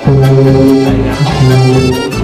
ใส่น้ำครับ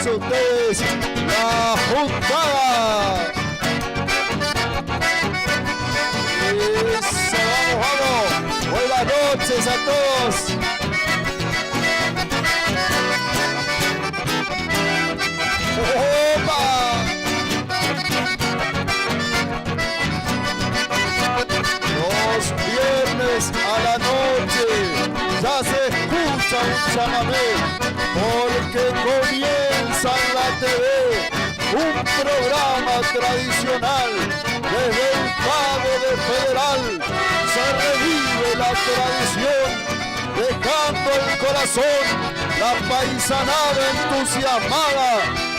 todos ustedes la juntada. Eso, vamos. Buenas noches a todos. ¡Opa! Los viernes a la noche ya se escucha un chamamé, porque comienza en la TV un programa tradicional. Desde el Pago de Federal se revive la tradición, dejando el corazón la paisanada entusiasmada,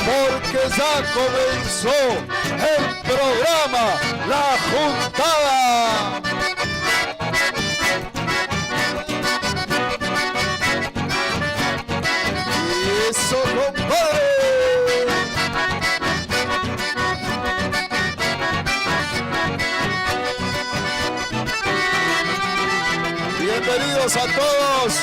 porque ya comenzó el programa La Juntada. ¡Eso, compadre! Bienvenidos a todos.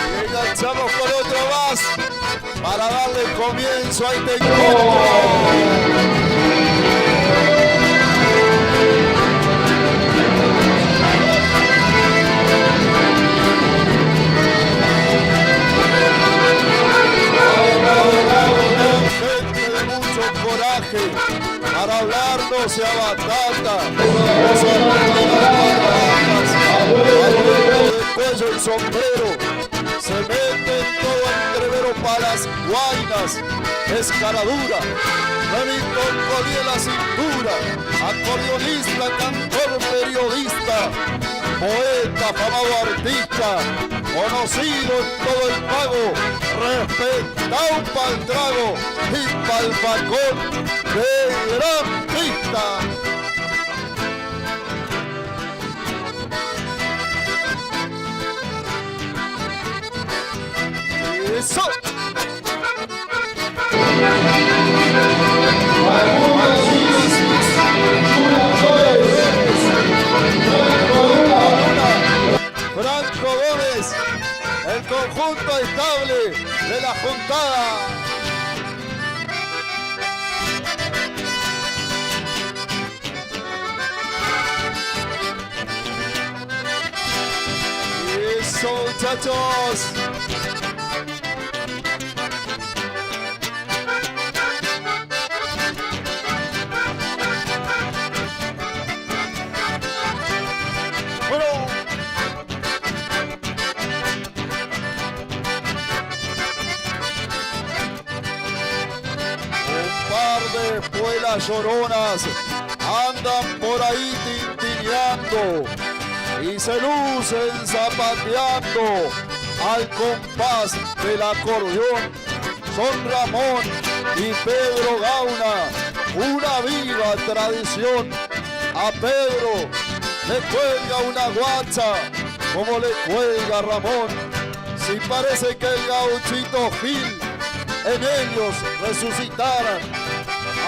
Y enganchamos con otro más para darle comienzo a este encuentro. Para hablarnos de batata, de cuello y sombrero, se mete todo el entrevero para las guainas, escaladura, Remington Codí en la cintura, acordeonista, cantor, periodista, poeta, famado artista, conocido en todo el pago, respetado pa'l trago y pa'l facón de gran pista. ¡Eso! Franco Gómez, el conjunto estable de la juntada. Eso, muchachos. Espuelas lloronas andan por ahí tintineando y se lucen zapateando al compás del acordeón. Son Ramón y Pedro Gauna, una viva tradición. A Pedro le cuelga una guacha como le cuelga Ramón. Si parece que el gauchito Gil en ellos resucitaran,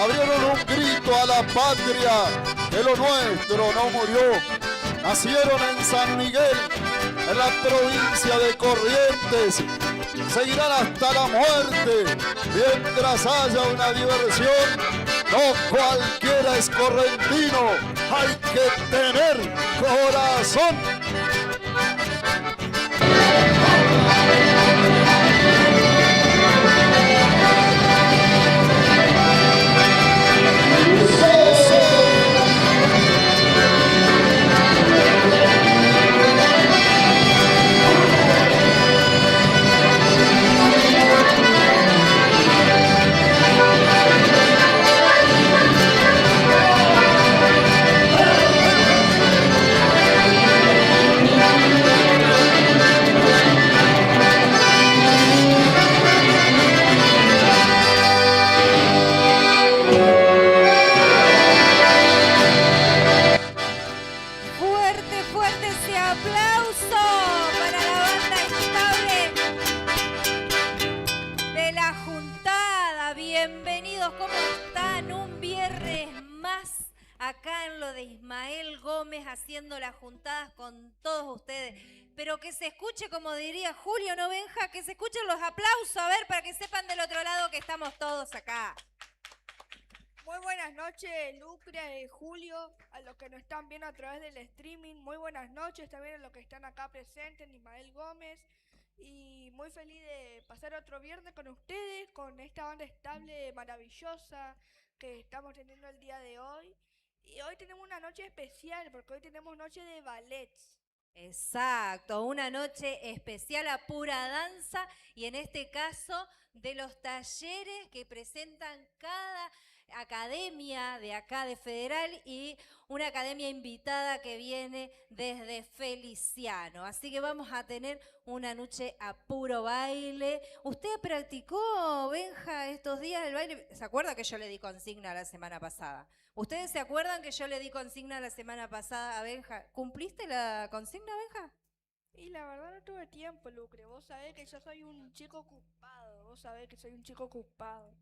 abrieron un grito a la patria, que lo nuestro no murió. Nacieron en San Miguel, en la provincia de Corrientes, seguirán hasta la muerte, mientras haya una diversión. No cualquiera es correntino, hay que tener corazón. acá en lo de Ismael Gómez haciendo las juntadas con todos ustedes. Pero que se escuche, como diría Julio, ¿no, Benja? Que se escuchen los aplausos, a ver, para que sepan del otro lado que estamos todos acá. Muy buenas noches, Lucre y Julio, a los que nos están viendo a través del streaming. Muy buenas noches también a los que están acá presentes, Ismael Gómez. Y muy feliz de pasar otro viernes con ustedes, con esta banda estable maravillosa que estamos teniendo el día de hoy. Y hoy tenemos una noche especial, porque hoy tenemos noche de ballets. Exacto, una noche especial a pura danza y en este caso de los talleres que presentan cada academia de acá de Federal y una academia invitada que viene desde Feliciano. Así que vamos a tener una noche a puro baile. ¿Usted practicó, Benja, estos días el baile? ¿Se acuerda que yo le di consigna la semana pasada? ¿Ustedes se acuerdan que yo le di consigna la semana pasada a Benja? ¿Cumpliste la consigna, Benja? Y la verdad no tuve tiempo, Lucre. Vos sabés que yo soy un chico ocupado. Vos sabés que soy un chico ocupado.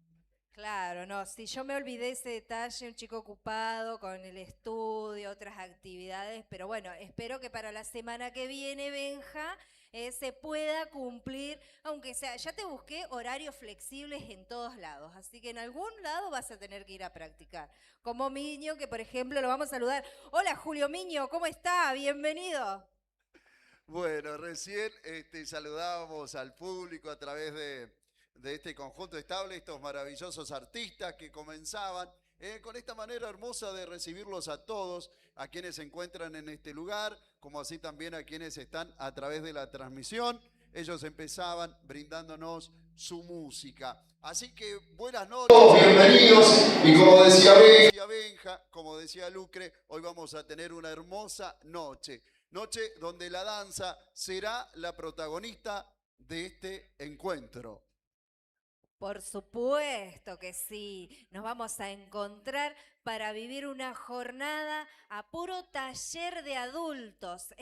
Claro, no, si yo me olvidé ese detalle, un chico ocupado con el estudio, otras actividades, pero bueno, espero que para la semana que viene, Benja, se pueda cumplir, aunque sea, ya te busqué horarios flexibles en todos lados, así que en algún lado vas a tener que ir a practicar. Como Miño, que por ejemplo lo vamos a saludar. Hola Julio Miño, ¿cómo está? Bienvenido. Bueno, recién saludábamos al público a través de este conjunto estable, estos maravillosos artistas que comenzaban con esta manera hermosa de recibirlos a todos, a quienes se encuentran en este lugar, como así también a quienes están a través de la transmisión. Ellos empezaban brindándonos su música. Así que buenas noches, bienvenidos. Y como decía Benja, como decía Lucre, hoy vamos a tener una hermosa noche. Noche donde la danza será la protagonista de este encuentro. Por supuesto que sí, nos vamos a encontrar para vivir una jornada a puro taller de adultos.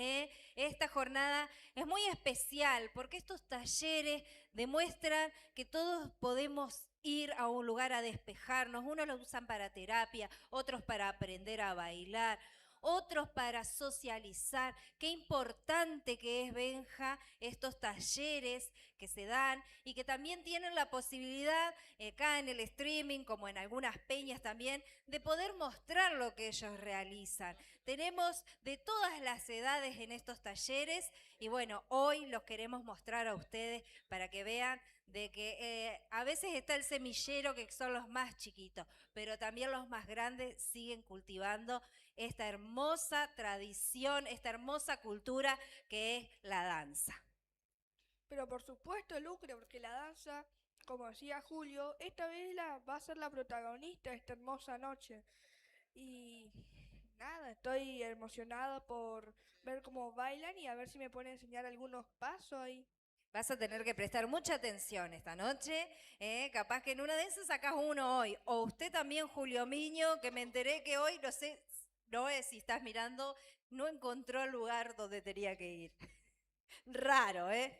Esta jornada es muy especial porque estos talleres demuestran que todos podemos ir a un lugar a despejarnos. Unos lo usan para terapia, otros para aprender a bailar, otros para socializar. Qué importante que es, Benja, estos talleres que se dan y que también tienen la posibilidad, acá en el streaming, como en algunas peñas también, de poder mostrar lo que ellos realizan. Tenemos de todas las edades en estos talleres y bueno, hoy los queremos mostrar a ustedes para que vean de que a veces está el semillero, que son los más chiquitos, pero también los más grandes siguen cultivando esta hermosa tradición, esta hermosa cultura que es la danza. Pero por supuesto, Lucre, porque la danza, como decía Julio, esta vez va a ser la protagonista de esta hermosa noche. Y nada, estoy emocionada por ver cómo bailan y a ver si me pueden enseñar algunos pasos ahí. Vas a tener que prestar mucha atención esta noche, capaz que en una de esas sacás uno hoy. O usted también, Julio Miño, que me enteré que hoy, no sé, Noé, si estás mirando, no encontró el lugar donde tenía que ir. Raro, ¿eh?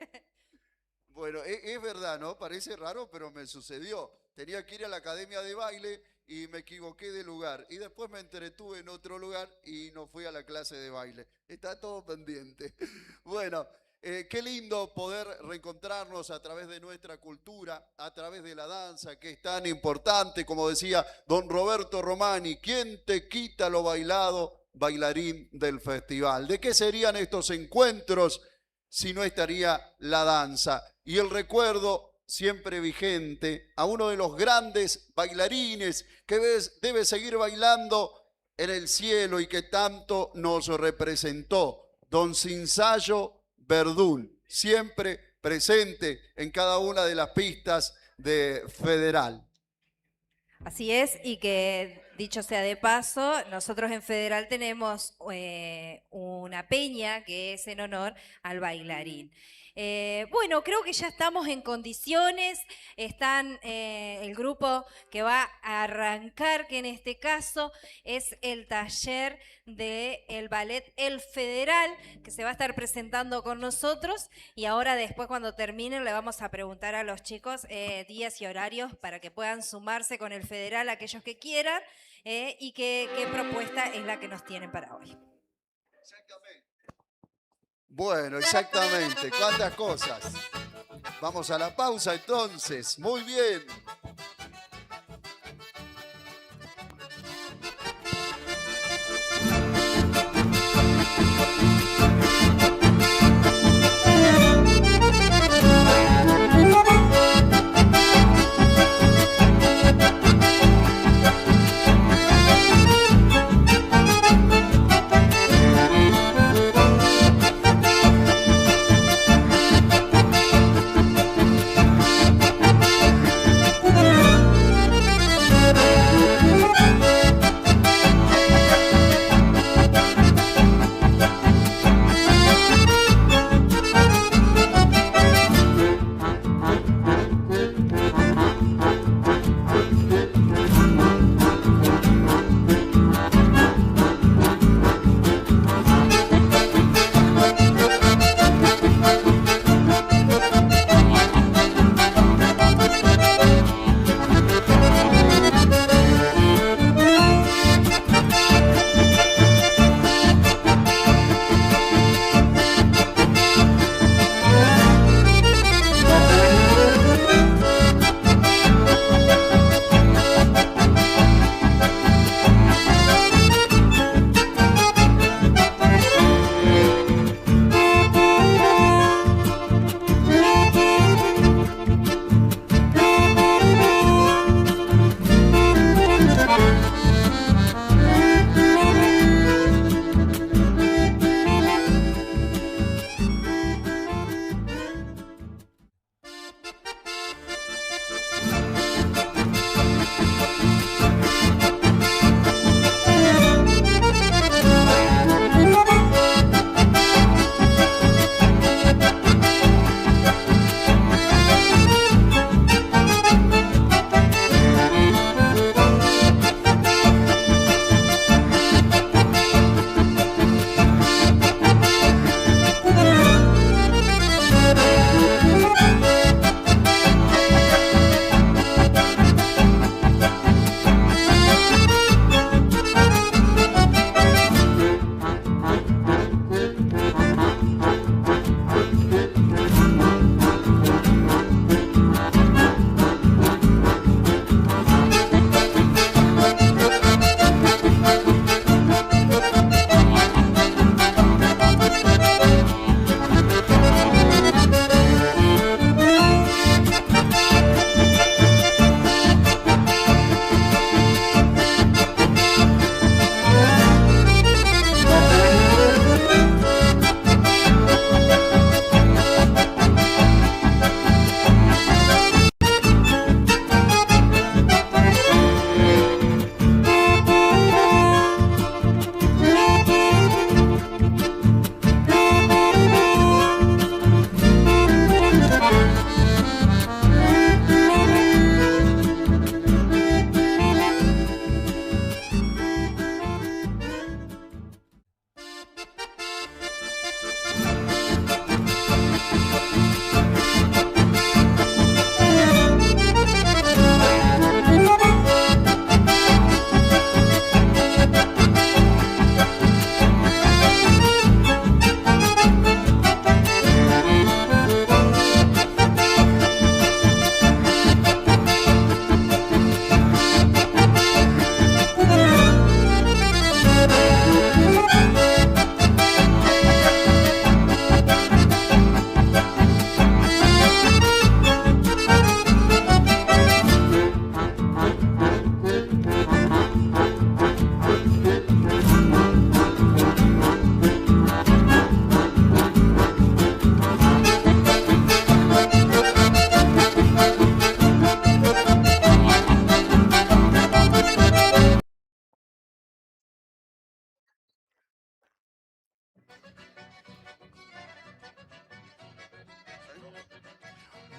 Bueno, es verdad, ¿no? Parece raro, pero me sucedió. Tenía que ir a la academia de baile y me equivoqué de lugar. Y después me entretuve en otro lugar y no fui a la clase de baile. Está todo pendiente. Bueno, qué lindo poder reencontrarnos a través de nuestra cultura, a través de la danza, que es tan importante, como decía don Roberto Romani. ¿Quién te quita lo bailado, bailarín del festival? ¿De qué serían estos encuentros si no estaría la danza? Y el recuerdo siempre vigente a uno de los grandes bailarines que debe seguir bailando en el cielo y que tanto nos representó, don Cinsayo Verdún, siempre presente en cada una de las pistas de Federal. Así es, y que dicho sea de paso, nosotros en Federal tenemos una peña que es en honor al bailarín. Bueno, creo que ya estamos en condiciones, están el grupo que va a arrancar, que en este caso es el taller del ballet El Federal, que se va a estar presentando con nosotros, y ahora después cuando terminen le vamos a preguntar a los chicos días y horarios para que puedan sumarse con el Federal aquellos que quieran. y qué propuesta es la que nos tienen para hoy. Bueno, exactamente. ¿Cuántas cosas? Vamos a la pausa entonces. Muy bien.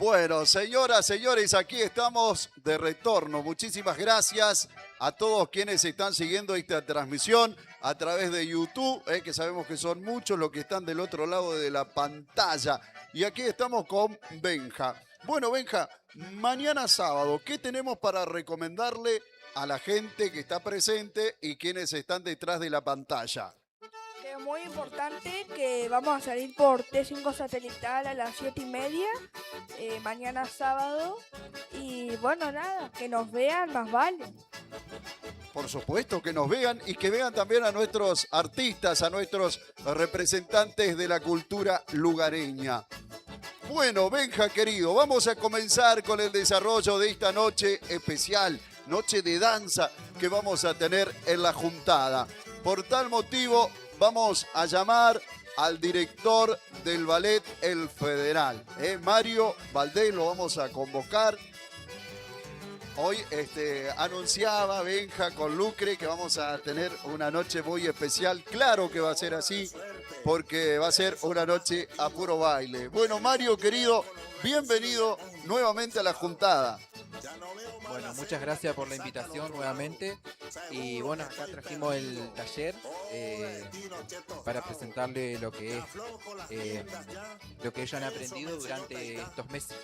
Bueno, señoras, señores, aquí estamos de retorno. Muchísimas gracias a todos quienes están siguiendo esta transmisión a través de YouTube, que sabemos que son muchos los que están del otro lado de la pantalla. Y aquí estamos con Benja. Bueno, Benja, mañana sábado, ¿qué tenemos para recomendarle a la gente que está presente y quienes están detrás de la pantalla. Que es muy importante que vamos a salir por T5 satelital a las 7:30, mañana sábado. Y bueno, nada, que nos vean más vale. Por supuesto, que nos vean y que vean también a nuestros artistas, a nuestros representantes de la cultura lugareña. Bueno, Benja querido, vamos a comenzar con el desarrollo de esta noche especial, noche de danza que vamos a tener en la juntada. Por tal motivo, vamos a llamar al director del ballet El Federal, Mario Valdés, lo vamos a convocar. Hoy anunciaba Benja con Lucre que vamos a tener una noche muy especial. Claro que va a ser así, porque va a ser una noche a puro baile. Bueno, Mario, querido, bienvenido nuevamente a la juntada. Bueno, muchas gracias por la invitación nuevamente. Y bueno, acá trajimos el taller para presentarle lo que es lo que ellos han aprendido durante estos meses.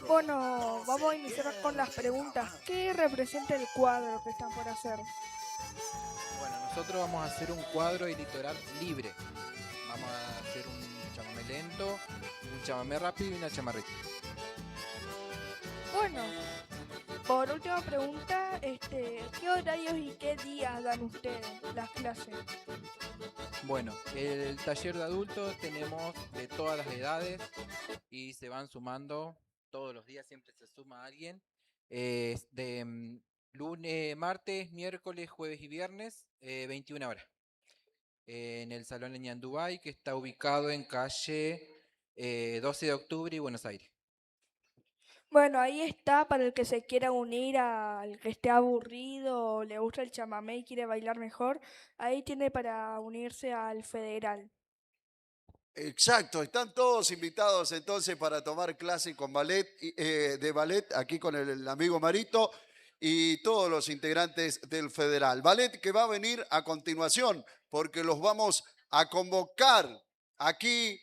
Bueno, vamos a iniciar con las preguntas. ¿Qué representa el cuadro que están por hacer? Bueno, nosotros vamos a hacer un cuadro de litoral libre. Vamos a hacer un chamamé lento, un chamamé rápido y una chamarrita. Bueno, por última pregunta, ¿qué horarios y qué días dan ustedes las clases? Bueno, el taller de adultos tenemos de todas las edades y se van sumando todos los días, siempre se suma alguien. Lunes, martes, miércoles, jueves y viernes, 21 horas. En el Salón Leñán Dubái, que está ubicado en calle 12 de octubre y Buenos Aires. Bueno, ahí está para el que se quiera unir, al que esté aburrido o le gusta el chamamé y quiere bailar mejor. Ahí tiene para unirse al Federal. Exacto, están todos invitados entonces para tomar clase con ballet, de ballet aquí con el amigo Marito y todos los integrantes del Federal. Ballet que va a venir a continuación porque los vamos a convocar aquí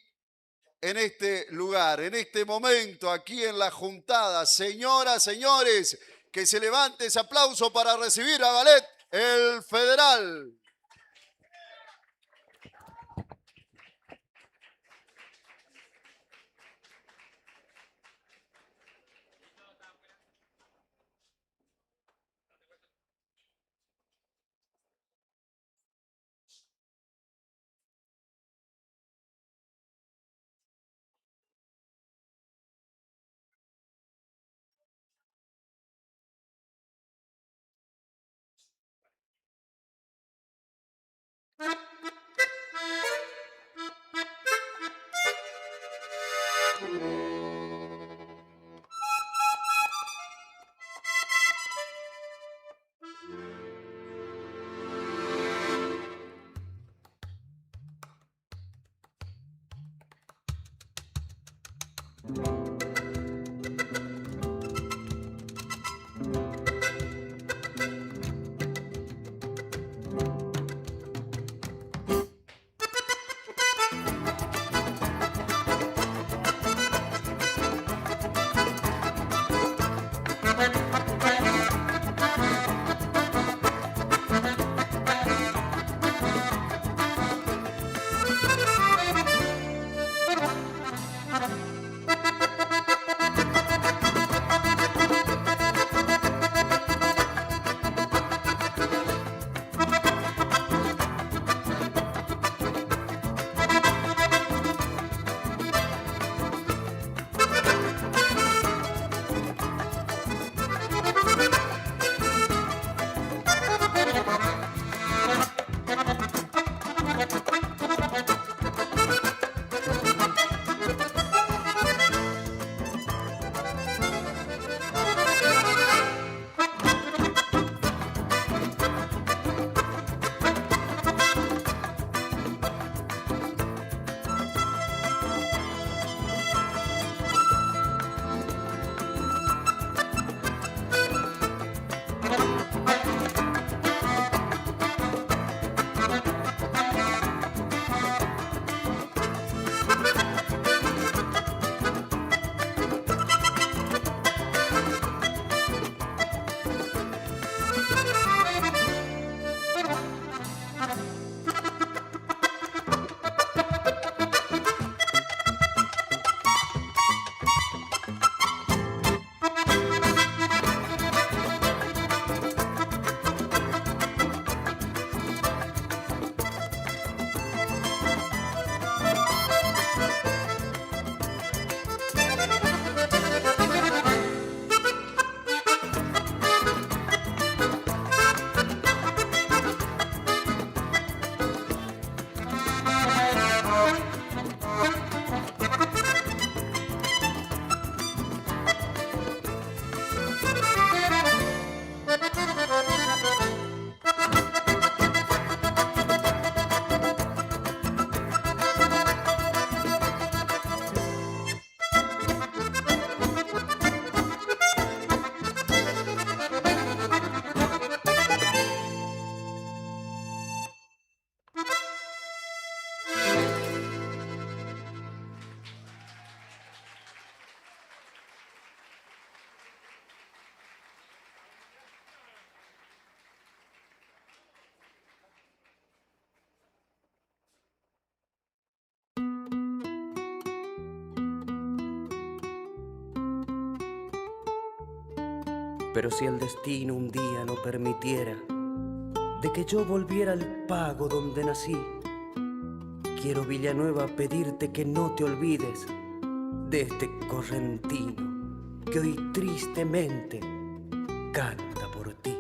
en este lugar, en este momento, aquí en la juntada. Señoras, señores, que se levante ese aplauso para recibir a Ballet El Federal. Pero si el destino un día no permitiera de que yo volviera al pago donde nací, quiero, Villanueva, pedirte que no te olvides de este correntino que hoy tristemente canta por ti.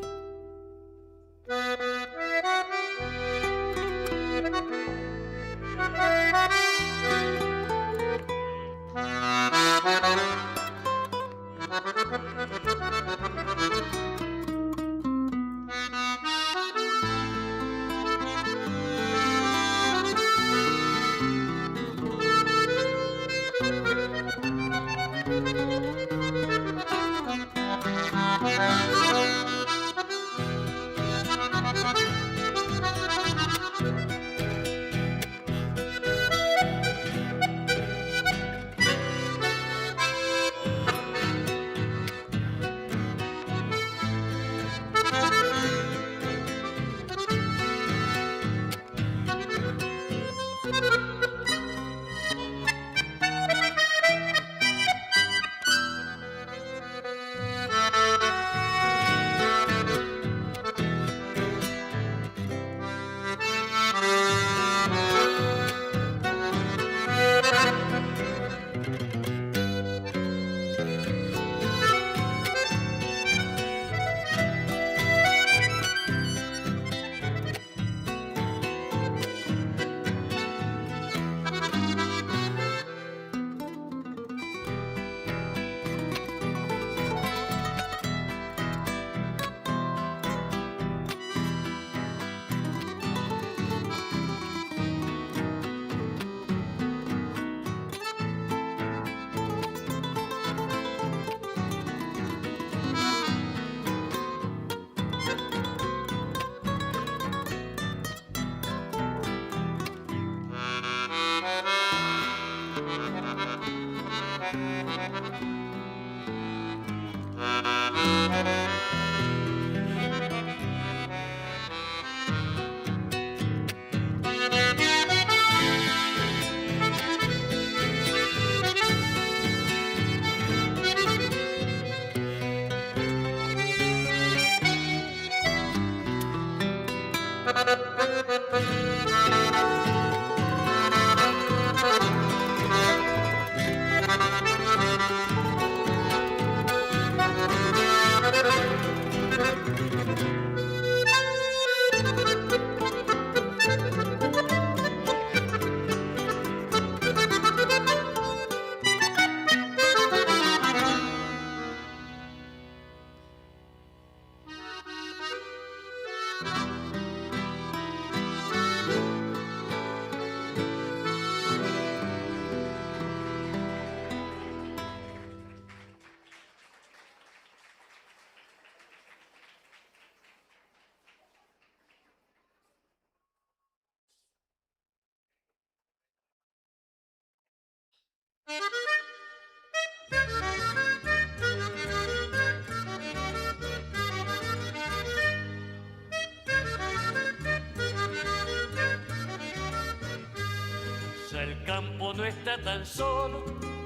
El campo no está tan solo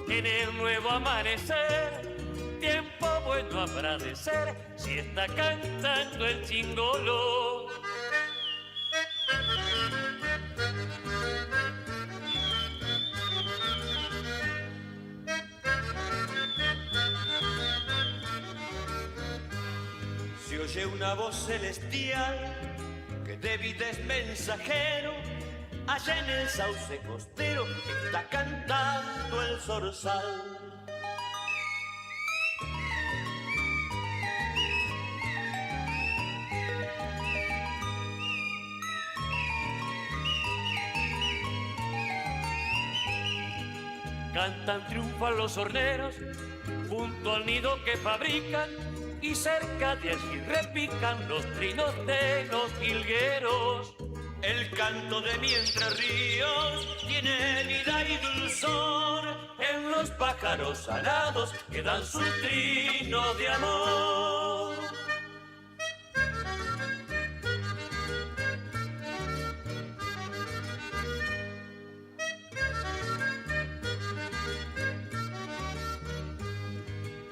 en el nuevo amanecer. Tiempo bueno habrá de ser si está cantando el chingolo. Se oye una voz celestial que de vida es mensajero. Allá en el sauce costero está cantando el zorzal. Cantan, triunfan los horneros junto al nido que fabrican, y cerca de allí repican los trinos de los jilgueros. El canto de mi Entre Ríos tiene vida y dulzor En los pájaros alados que dan su trino de amor.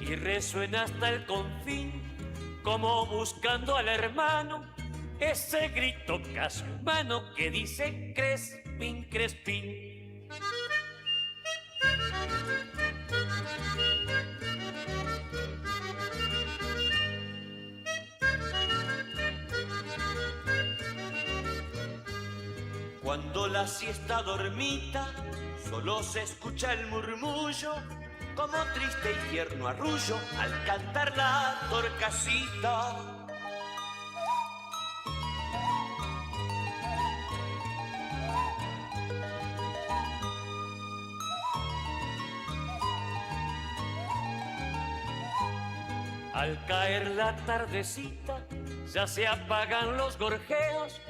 Y resuena hasta el confín como buscando al hermano, ese grito casi humano que dice Crespín, Crespín. Cuando la siesta dormita, solo se escucha el murmullo, como triste y tierno arrullo al cantar la torcasita. Al caer la tardecita, ya se apagan los gorjeos,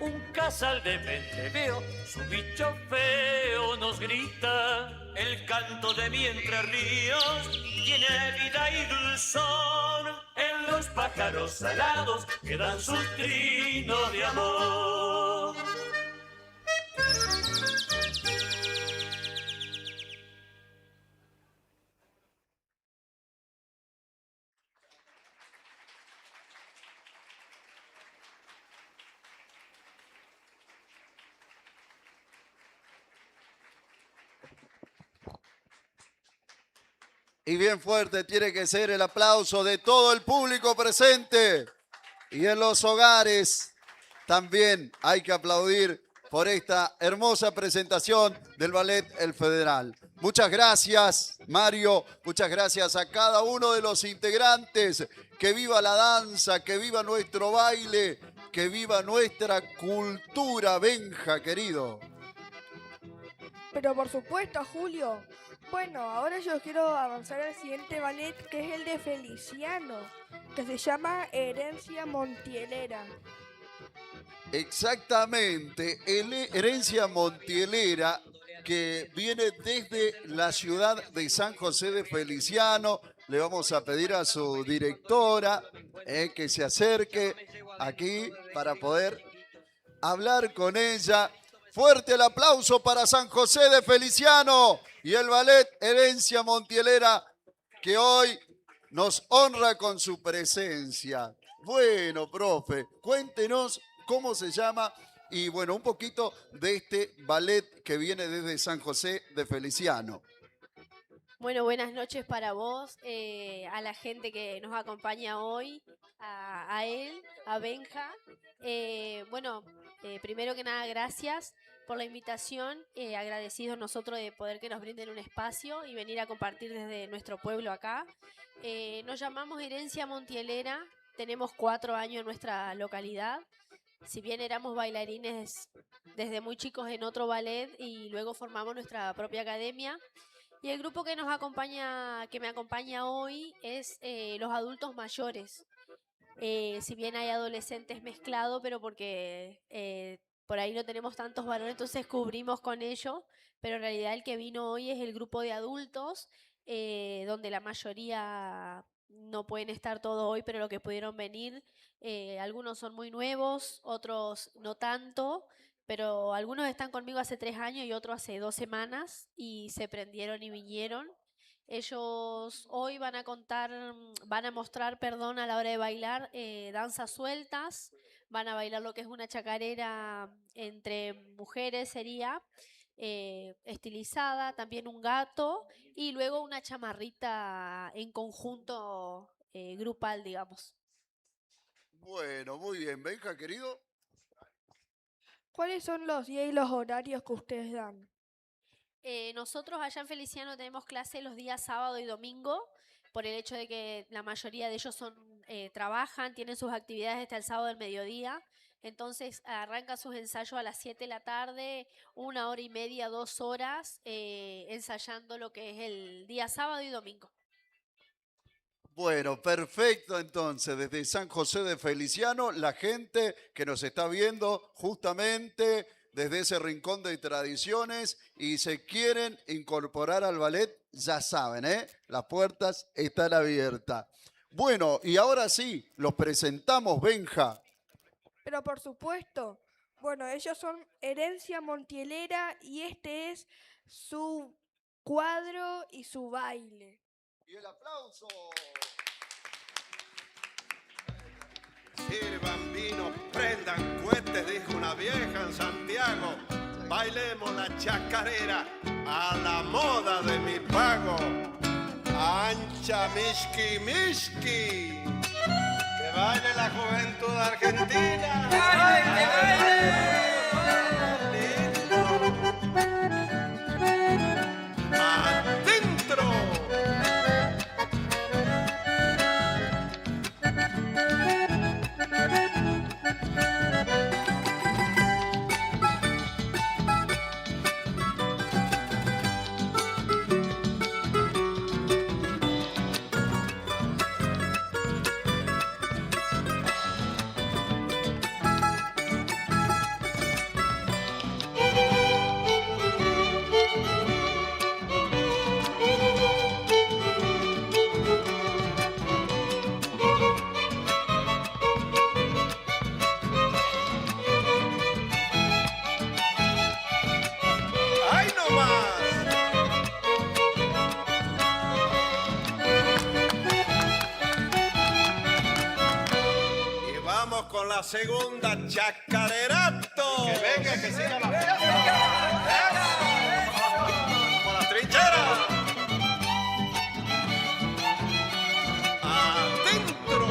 un casal de mente veo, su bicho feo nos grita. El canto de mi Entre Ríos tiene vida y dulzor En los pájaros alados quedan sus trinos de amor. Y bien fuerte tiene que ser el aplauso de todo el público presente. Y en los hogares también hay que aplaudir por esta hermosa presentación del Ballet El Federal. Muchas gracias, Mario. Muchas gracias a cada uno de los integrantes. Que viva la danza, que viva nuestro baile, que viva nuestra cultura, Benja, querido. Pero por supuesto, Julio. Bueno, ahora yo quiero avanzar al siguiente ballet, que es el de Feliciano, que se llama Herencia Montielera. Exactamente, Herencia Montielera, que viene desde la ciudad de San José de Feliciano. Le vamos a pedir a su directora que se acerque aquí para poder hablar con ella. Fuerte el aplauso para San José de Feliciano y el ballet Herencia Montielera, que hoy nos honra con su presencia. Bueno, profe, cuéntenos cómo se llama y bueno, un poquito de este ballet que viene desde San José de Feliciano. Bueno, buenas noches para vos, a la gente que nos acompaña hoy, a él, a Benja. Primero que nada, gracias por la invitación, agradecidos nosotros de poder que nos brinden un espacio y venir a compartir desde nuestro pueblo acá. Nos llamamos Herencia Montielera, tenemos 4 años en nuestra localidad. Si bien éramos bailarines desde muy chicos en otro ballet y luego formamos nuestra propia academia. Y el grupo que nos acompaña, que me acompaña hoy es los adultos mayores. Si bien hay adolescentes mezclados, pero porque por ahí no tenemos tantos varones, entonces cubrimos con ellos. Pero en realidad el que vino hoy es el grupo de adultos, donde la mayoría no pueden estar todos hoy, pero los que pudieron venir, algunos son muy nuevos, otros no tanto. Pero algunos están conmigo hace 3 años y otros hace 2 semanas y se prendieron y vinieron. Ellos hoy van a mostrar, a la hora de bailar, danzas sueltas. Van a bailar lo que es una chacarera entre mujeres, sería estilizada, también un gato y luego una chamarrita en conjunto grupal, digamos. Bueno, muy bien. Benja, querido. ¿Cuáles son los días y los horarios que ustedes dan? Nosotros allá en Feliciano tenemos clase los días sábado y domingo, por el hecho de que la mayoría de ellos trabajan, tienen sus actividades hasta el sábado del mediodía. Entonces arrancan sus ensayos a las 7 de la tarde, 1 hora y media, 2 horas, ensayando lo que es el día sábado y domingo. Bueno, perfecto entonces, desde San José de Feliciano, la gente que nos está viendo justamente desde ese rincón de tradiciones y se quieren incorporar al ballet, ya saben, las puertas están abiertas. Bueno, y ahora sí, los presentamos, Benja. Pero por supuesto, bueno, ellos son Herencia Montielera y este es su cuadro y su baile. Y el aplauso. Sirvan vino, prendan cohetes, dijo una vieja en Santiago. Bailemos la chacarera a la moda de mi pago. Ancha Mishki Mishki, que baile la juventud argentina. ¡Que baile! ¡Adentro! Segunda chacarerato. Que venga, que siga la fiesta. Por la trinchera. Adentro.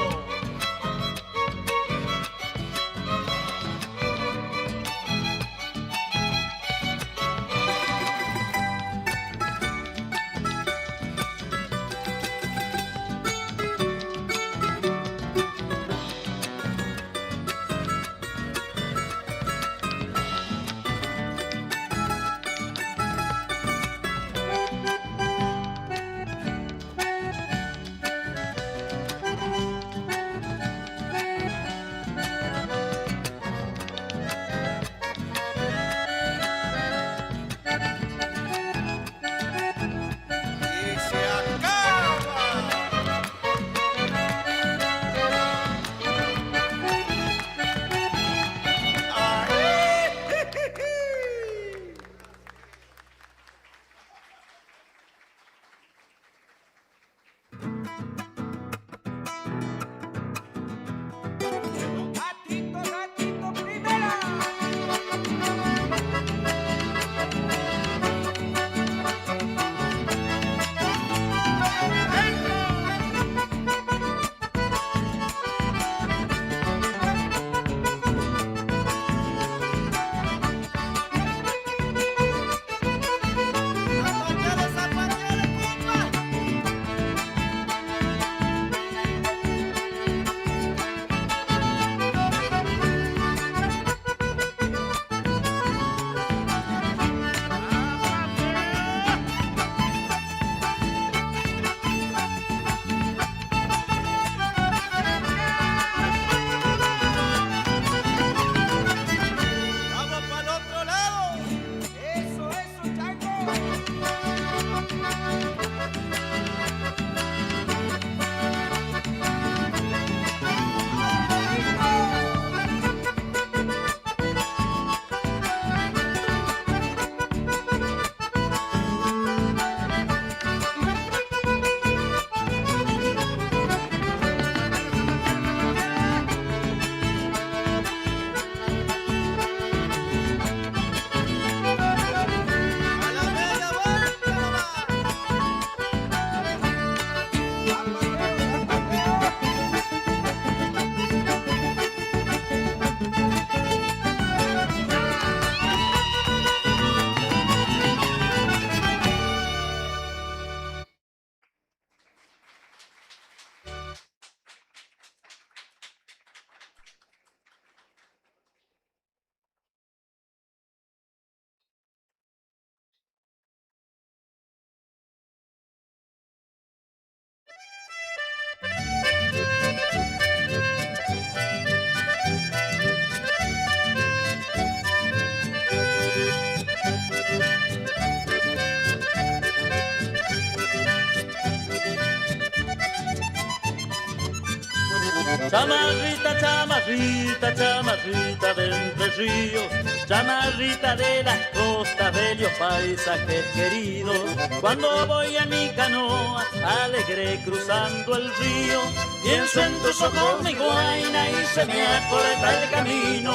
Chamarrita, chamarrita, chamarrita de Entre Ríos, chamarrita de las costas, bellos paisajes queridos. Cuando voy en mi canoa, alegre cruzando el río, pienso en tus ojos, mi guaina, y se me acorta el camino.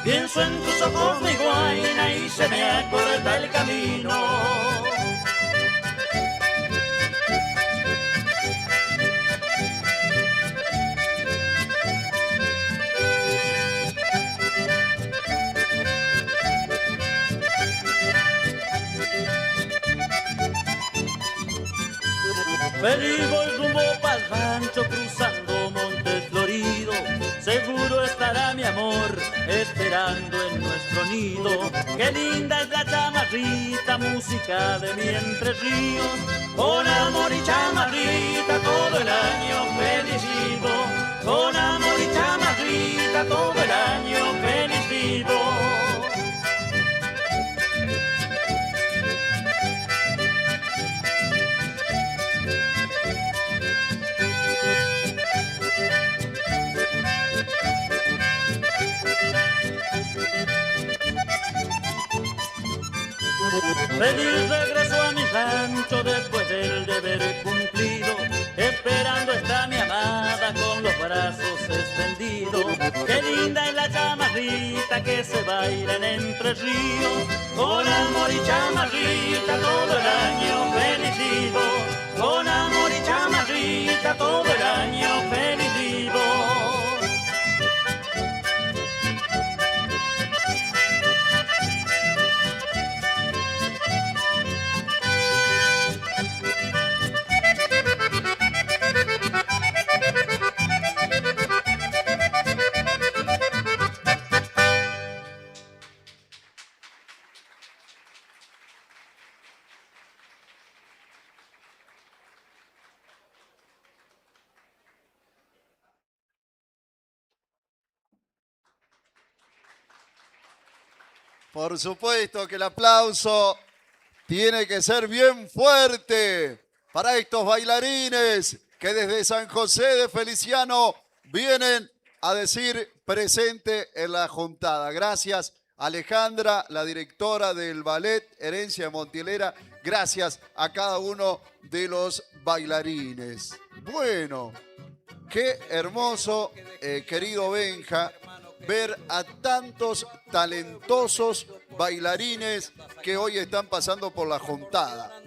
Pienso en tus ojos, mi guaina, y se me acorta el camino. Feliz voy rumbo pa'l rancho cruzando montes floridos. Seguro estará mi amor esperando en nuestro nido. Qué linda es la chamarrita, música de mi Entre Ríos. Con amor y chamarrita todo el año feliz vivo. Con amor y chamarrita todo el año feliz vivo. Feliz regreso a mi rancho después del deber cumplido. Esperando está mi amada con los brazos extendidos. Qué linda es la chamarrita que se baila en Entre Ríos. Con amor y chamarrita todo el año feliz vivo. Con amor y chamarrita todo el año feliz vivo. Por supuesto que el aplauso tiene que ser bien fuerte para estos bailarines que desde San José de Feliciano vienen a decir presente en la juntada. Gracias, Alejandra, la directora del ballet Herencia Montielera. Gracias a cada uno de los bailarines. Bueno, qué hermoso, querido Benja, ver a tantos talentosos bailarines que hoy están pasando por la juntada.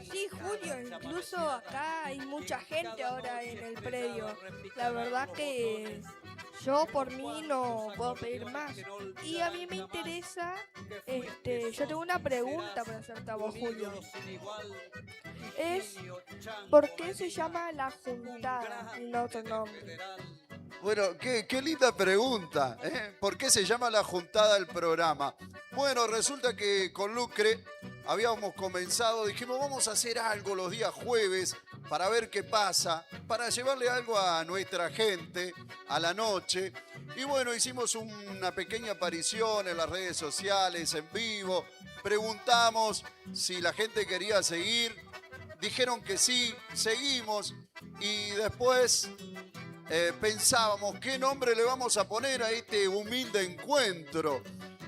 Sí, Julio, incluso acá hay mucha gente ahora en el predio. La verdad que yo por mí no puedo pedir más. Y a mí me interesa, yo tengo una pregunta para hacerte a vos, Julio. Es, ¿por qué se llama La Juntada y no otro nombre? Bueno, qué linda pregunta, ¿eh? ¿Por qué se llama La Juntada el programa? Bueno, resulta que con Lucre habíamos comenzado, dijimos vamos a hacer algo los días jueves para ver qué pasa, para llevarle algo a nuestra gente a la noche. Y bueno, hicimos una pequeña aparición en las redes sociales, en vivo, preguntamos si la gente quería seguir, dijeron que sí, seguimos y después pensábamos qué nombre le vamos a poner a este humilde encuentro.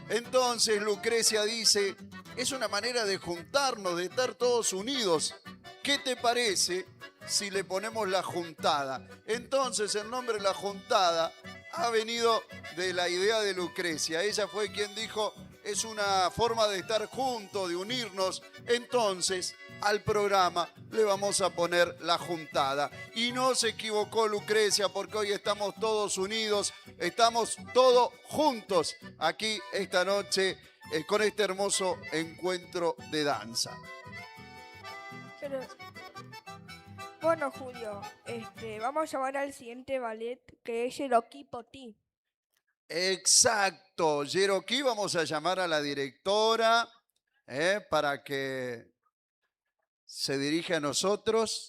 Entonces Lucrecia dice, es una manera de juntarnos, de estar todos unidos. ¿Qué te parece si le ponemos La Juntada? Entonces el nombre La Juntada ha venido de la idea de Lucrecia. Ella fue quien dijo, es una forma de estar juntos, de unirnos. Entonces al programa le vamos a poner La Juntada. Y no se equivocó Lucrecia, porque hoy estamos todos unidos, estamos todos juntos aquí esta noche con este hermoso encuentro de danza. Pero, bueno, Julio, vamos a llamar al siguiente ballet, que es Cherokee Potí. Exacto, Cherokee, vamos a llamar a la directora para que se dirija a nosotros.